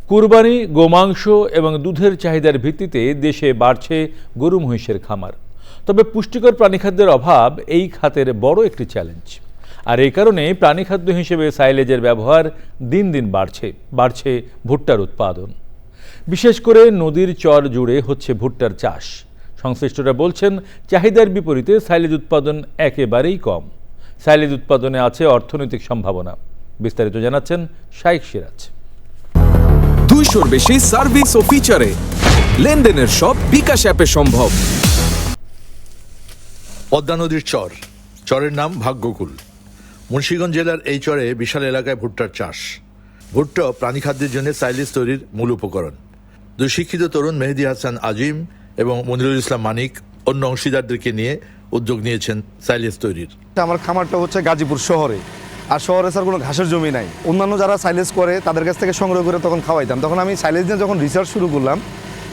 কুরবানি, গোমাংস এবং দুধের চাহিদার ভিত্তিতে দেশে বাড়ছে গরু মহিষের খামার। তবে পুষ্টিকর প্রাণীখাদ্যের অভাব এই খাতের বড় একটি চ্যালেঞ্জ। আর এই কারণে প্রাণীখাদ্য হিসেবে সাইলেজের ব্যবহার দিন দিন বাড়ছে ভুট্টার উৎপাদন। বিশেষ করে নদীর চর জুড়ে হচ্ছে ভুট্টার চাষ। সংশ্লিষ্টরা বলছেন, চাহিদার বিপরীতে সাইলেজ উৎপাদন একেবারেই কম। সাইলেজ উৎপাদনে আছে অর্থনৈতিক সম্ভাবনা। বিস্তারিত জানাচ্ছেন শাইখ সিরাজ। 200-র বেশি সার্ভিস ও ফিচারে লেনদেনের সব বিকাশ অ্যাপে সম্ভব। পদ্মা নদীর চরের নাম ভাগ্যকুল। মুন্সিগঞ্জ জেলার এই চরে বিশাল এলাকায় ভুট্টার চাষ। ভুট্টা প্রাণীখাদ্যের জন্য সাইলেজ তৈরির মূল উপকরণ। দুই শিক্ষিত তরুণ মেহেদি হাসান আজিম এবং মনিরুল ইসলাম মানিক অন্য অংশীদারদেরকে নিয়ে উদ্যোগ নিয়েছেন সাইলেজ তৈরির। আমার খামারটা হচ্ছে গাজীপুর শহরে, আর শহরে স্যার কোনো ঘাসের জমি নাই। অন্যান্য যারা সাইলেজ করে তাদের কাছ থেকে সংগ্রহ করে তখন খাওয়াইতাম। তখন আমি সাইলেজ নিয়ে যখন রিসার্চ শুরু করলাম,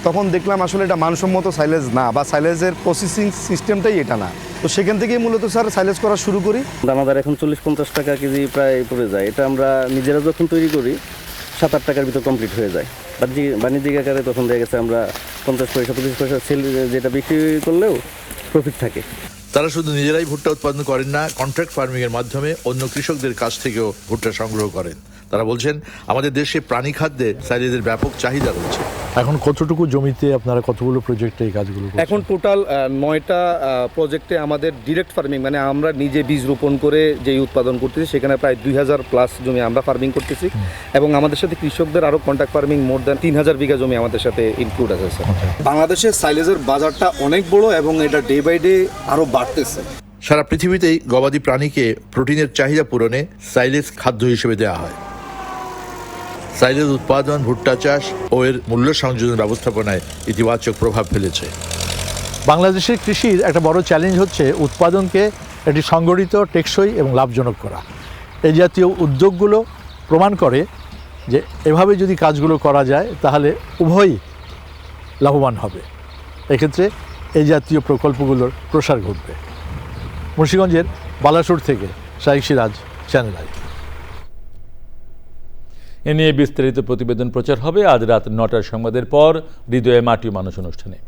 তখন দেখলাম আসলে এটা মানসম্মত সাইলেজ না, বা সাইলেজের প্রসেসিং সিস্টেমটাই এটা না। তো সেখান থেকেই মূলত স্যার সাইলেজ করা শুরু করি। দানাদার এখন 40-50 টাকা কেজি প্রায় পড়ে যায়। এটা আমরা নিজেরা যখন তৈরি করি 7-8 টাকার ভিতর কমপ্লিট হয়ে যায়। বাণিজ্যিক আকারে তখন দেখা গেছে আমরা 50 পয়সা 25 পয়সা সেল যেটা বিক্রি করলেও প্রফিট থাকে। তারা শুধু নিজেরাই ভুট্টা উৎপাদন করেন না, কন্ট্রাক্ট ফার্মিং এর মাধ্যমে অন্য কৃষকদের কাছ থেকেও ভুট্টা সংগ্রহ করেন। তারা বলছেন, আমাদের দেশে প্রাণী খাদ্যে সাইলেজের ব্যাপক চাহিদা রয়েছে। এখন কতটুকু জমিতে আপনারা কতগুলো প্রজেক্টে এই কাজগুলো করছেন? এখন টোটাল 9টা প্রজেক্টে আমাদের ডিরেক্ট ফার্মিং, মানে আমরা নিজে বীজ রোপণ করে যেই উৎপাদন করতেছি, সেখানে প্রায় 2000+ জমি আমরা ফার্মিং করতেছি। এবং আমাদের সাথে কৃষকদের আরও কন্ট্রাক্ট ফার্মিং মোর দ্যান 3000 বিঘা জমি আমাদের সাথে ইনক্লুড আছে স্যার। বাংলাদেশের সাইলেজের বাজারটা অনেক বড় এবং এটা ডে বাই ডে আরও বাড়তেছে। সারা পৃথিবীতেই গবাদি প্রাণীকে প্রোটিনের চাহিদা পূরণে সাইলেজ খাদ্য হিসেবে দেওয়া হয়। সাইলেজ উৎপাদন, ভুট্টা চাষ ও এর মূল্য সংযোজন ব্যবস্থাপনায় ইতিবাচক প্রভাব ফেলেছে। বাংলাদেশের কৃষির একটা বড় চ্যালেঞ্জ হচ্ছে উৎপাদনকে একটি সংগঠিত, টেকসই এবং লাভজনক করা। এই জাতীয় উদ্যোগগুলো প্রমাণ করে যে এভাবে যদি কাজগুলো করা যায় তাহলে উভয়ই লাভবান হবে। এক্ষেত্রে এই জাতীয় প্রকল্পগুলোর প্রসার ঘটবে। মুন্সিগঞ্জের বালাসুর থেকে শাইখ সিরাজ, চ্যানেল আই। এ নিয়ে বিস্তারিত প্রতিবেদন প্রচার হবে আজ রাত 9টার সংবাদের পর হৃদয়ে মাটি মানুষ অনুষ্ঠানে।